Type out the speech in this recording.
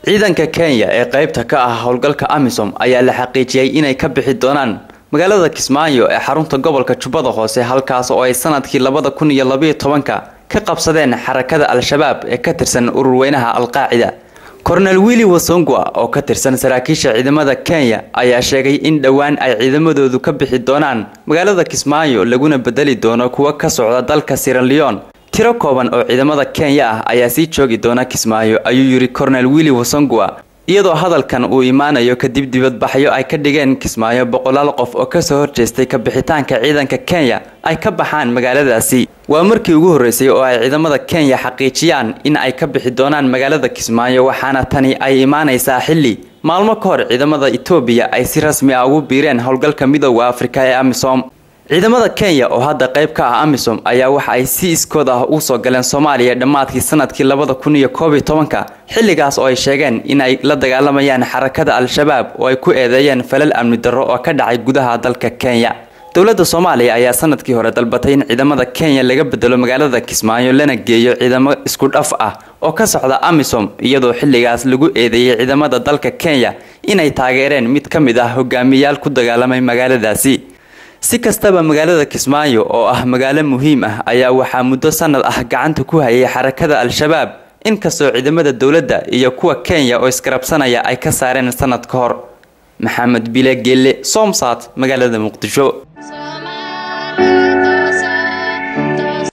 ciidanka Kenya ee qaybta ka ah howlgalka AMISOM ayaa la xaqiijiyay inay ka bixi doonaan magaalada Kismaayo ee xarunta gobolka Jubbada Hoose halkaas oo ay sanadkii 2012 ka qabsadeen xarakada Al-Shabaab ee ka tirsan ururweynaha Al-Qaacida. Colonel Willy Wasongwa oo ka tirsan saraakiisha ciidamada Kenya ayaa sheegay in dhawaan ay ciidamadoodu ka bixi doonaan magaalada Kismaayo laguna bedeli doono kuwa ka socda dalka Sierra Leone. tiro kooban oo ciidamada Kenya ah ayaa sii joogi doona Kismaayo ayuu yiri Colonel Willy Wasongwa iyadoo hadalkan uu imaanayo kadib dibadbaxyo ay ka dhigeen Kismaayo 100 qof oo ka soo horjeestay ka bixitaanka ciidanka Kenya ay ka baxaan magaaladaasi. waa markii ugu horeysay oo ay ciidamada Kenya xaqiijiyaan in ay ka bixi doonaan magaalada Kismaayo waxaana tani ay imaanaysaa xilli maalmo ka hor ciidamada Ethiopia ay si rasmi ah ugu biireen howlgalka midowga Afrika ee AMISOM. ciidamada Kenya oo hadda qayb ka ah AMISOM ayaa waxa ay si iskood ah u soo galeen Soomaaliya dhamaadkii sanadkii 2012 xilligaas oo ay sheegeen in ay la dagaalamayaan xarakada Al-Shabaab oo ay ku eedeeyeen falal amni darro oo ka dhacay gudaha dalka Kenya. dawladda Soomaaliya ayaa sanadkii hore dalbatay in ciidamada Kenya laga bedelo magaalada Kismaayo lana geeyo ciidamo isku dhaf ah oo ka socda AMISOM iyadoo xilligaas lagu eedeeyay ciidamada dalka Kenya inay taageereen mid ka mid ah hogaamiyayaal ku dagaalamay magaaladaasi. si kastaba magaalada Kismaayo oo ah magaalo muhiim ah ayaa waxaa muddo sanad ah gacanta ku hayay xarakada Al-Shabaab inkastoo ciidamada dawladda iyo kuwa Kenya oo iskarabsanaya ay ka saareen sanad ka hor. Maxamed Bile Gelle, Somsat, magaalada Muqdisho.